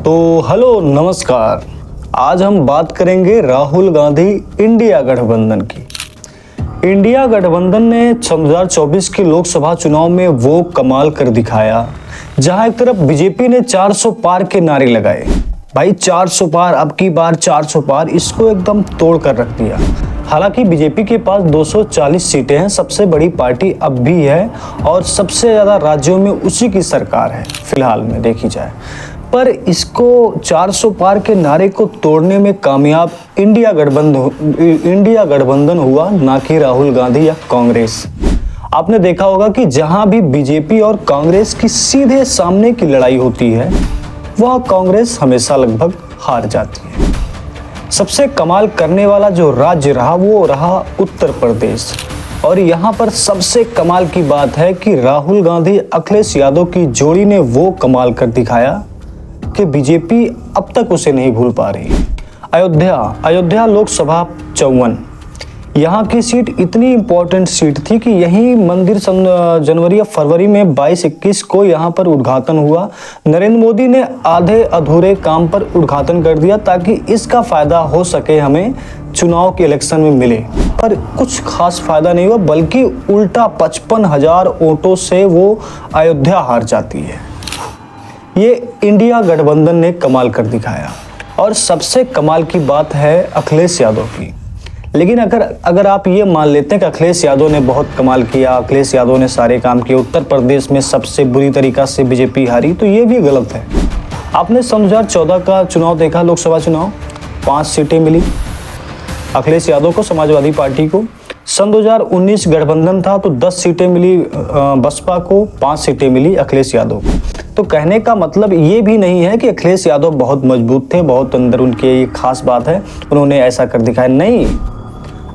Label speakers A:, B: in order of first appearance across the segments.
A: तो हेलो नमस्कार। आज हम बात करेंगे राहुल गांधी इंडिया गठबंधन की। इंडिया गठबंधन ने 2024 के लोकसभा चुनाव में वो कमाल कर दिखाया, जहां एक तरफ बीजेपी ने 400 पार के नारे लगाए। भाई 400 पार, अब की बार 400 पार, इसको एकदम तोड़ कर रख दिया। हालांकि बीजेपी के पास 240 सीटें हैं, सबसे बड़ी पार्टी अब भी है और सबसे ज़्यादा राज्यों में उसी की सरकार है फिलहाल में देखी जाए। पर इसको 400 पार के नारे को तोड़ने में कामयाब इंडिया गठबंधन हुआ, ना कि राहुल गांधी या कांग्रेस। आपने देखा होगा कि जहां भी बीजेपी और कांग्रेस की सीधे सामने की लड़ाई होती है, वह कांग्रेस हमेशा लगभग हार जाती है। सबसे कमाल करने वाला जो राज्य रहा वो रहा उत्तर प्रदेश। और यहाँ पर सबसे कमाल की बात है कि राहुल गांधी अखिलेश यादव की जोड़ी ने वो कमाल कर दिखाया कि बीजेपी अब तक उसे नहीं भूल पा रही। अयोध्या लोकसभा 54, यहाँ की सीट इतनी इम्पोर्टेंट सीट थी कि यही मंदिर जनवरी या फरवरी में 22-21 को यहाँ पर उद्घाटन हुआ। नरेंद्र मोदी ने आधे अधूरे काम पर उद्घाटन कर दिया ताकि इसका फायदा हो सके हमें चुनाव के इलेक्शन में मिले, पर कुछ खास फायदा नहीं हुआ, बल्कि उल्टा 55,000 वोटों से वो अयोध्या हार जाती है। ये इंडिया गठबंधन ने कमाल कर दिखाया। और सबसे कमाल की बात है अखिलेश यादव की। लेकिन अगर आप ये मान लेते हैं कि अखिलेश यादव ने बहुत कमाल किया, अखिलेश यादव ने सारे काम किए, उत्तर प्रदेश में सबसे बुरी तरीका से बीजेपी हारी, तो ये भी गलत है। आपने सन 2014 का चुनाव देखा, लोकसभा चुनाव, 5 सीटें मिली अखिलेश यादव को, समाजवादी पार्टी को। सन 2019 गठबंधन था तो 10 सीटें मिली बसपा को, 5 सीटें मिली अखिलेश यादव को। तो कहने का मतलब ये भी नहीं है कि अखिलेश यादव बहुत मजबूत थे, बहुत अंदर उनके ये खास बात है, उन्होंने ऐसा कर दिखाया, नहीं।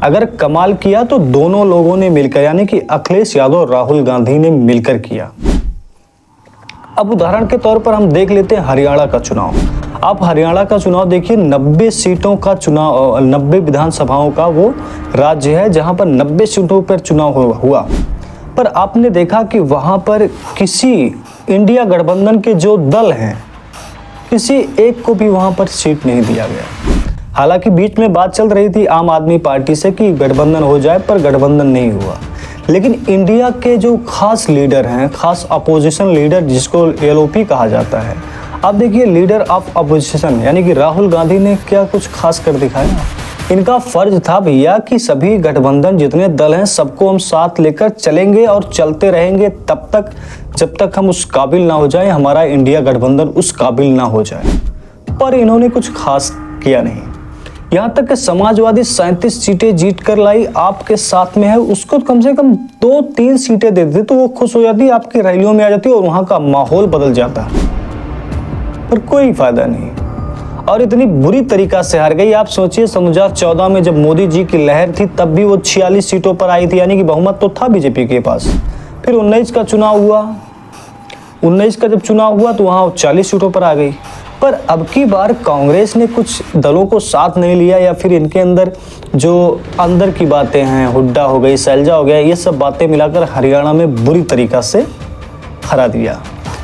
A: अगर कमाल किया तो दोनों लोगों ने मिलकर, यानी कि अखिलेश यादव और राहुल गांधी ने मिलकर किया। अब उदाहरण के तौर पर हम देख लेते हैं हरियाणा का चुनाव। आप हरियाणा का चुनाव देखिए, 90 सीटों का चुनाव, 90 विधानसभाओं का वो राज्य है जहां पर 90 सीटों पर चुनाव हुआ। पर आपने देखा कि वहां पर किसी इंडिया गठबंधन के जो दल हैं, किसी एक को भी वहां पर सीट नहीं दिया गया। हालांकि बीच में बात चल रही थी आम आदमी पार्टी से कि गठबंधन हो जाए, पर गठबंधन नहीं हुआ। लेकिन इंडिया के जो खास लीडर हैं, खास अपोजिशन लीडर जिसको LOP कहा जाता है, आप देखिए लीडर ऑफ अपोजिशन यानी कि राहुल गांधी ने क्या कुछ खास कर दिखाया। इनका फर्ज था भैया कि सभी गठबंधन जितने दल हैं सबको हम साथ लेकर चलेंगे और चलते रहेंगे तब तक जब तक हम उस काबिल ना हो जाए, हमारा इंडिया गठबंधन उस काबिल ना हो जाए। पर इन्होंने कुछ खास किया नहीं। यहाँ तक कि समाजवादी 37 सीटें जीत कर लाई, आपके साथ में है, उसको कम से कम 2-3 सीटें दे देते तो वो खुश हो जाती, आपकी रैलियों में आ जाती और वहाँ का माहौल बदल जाता। पर कोई फायदा नहीं और इतनी बुरी तरीका से हार गई। आप सोचिए, सन 2014 में जब मोदी जी की लहर थी तब भी वो 46 सीटों पर आई थी, यानी कि बहुमत तो था बीजेपी के पास। फिर 19 का चुनाव हुआ, 19 का जब चुनाव हुआ तो वहाँ 40 सीटों पर आ गई। पर अब की बार कांग्रेस ने कुछ दलों को साथ नहीं लिया, या फिर इनके अंदर जो अंदर की बातें हैं, हुड्डा हो गई, शैलजा हो गया, ये सब बातें मिलाकर हरियाणा में बुरी तरीका से हरा दिया।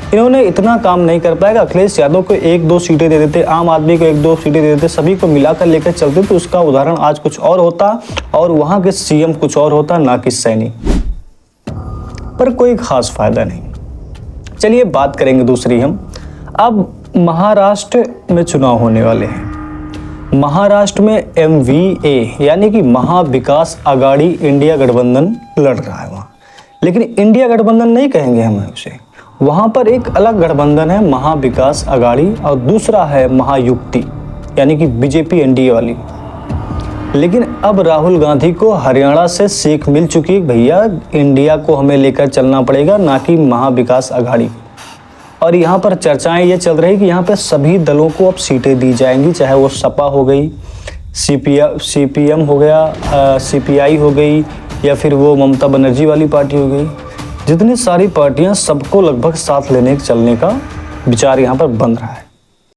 A: इन्होंने इतना काम नहीं कर पाएगा। अखिलेश यादव को 1-2 सीटें दे देते, आम आदमी को 1-2 सीटें दे देते, सभी को मिलाकर लेकर चलते तो उसका उदाहरण आज कुछ और होता और वहां के CM कुछ और होता, ना कि सैनी। पर कोई खास फायदा नहीं। चलिए बात करेंगे दूसरी हम। अब महाराष्ट्र में चुनाव होने वाले हैं। महाराष्ट्र में MVA यानी कि महा विकास आघाड़ी इंडिया गठबंधन लड़ रहा है वहाँ, लेकिन इंडिया गठबंधन नहीं कहेंगे हम उसे। वहाँ पर एक अलग गठबंधन है, महा विकास आघाड़ी, और दूसरा है महायुक्ति यानी कि BJP NDA वाली। लेकिन अब राहुल गांधी को हरियाणा से सीख मिल चुकी है, भैया इंडिया को हमें लेकर चलना पड़ेगा, ना कि महा विकास आघाड़ी। और यहाँ पर चर्चाएं ये चल रही कि यहाँ पे सभी दलों को अब सीटें दी जाएंगी, चाहे वो सपा हो गई, CPM हो गया, CPI हो गई, या फिर वो ममता बनर्जी वाली पार्टी हो गई। जितनी सारी पार्टियां, सबको लगभग साथ लेने चलने का विचार यहाँ पर बन रहा है।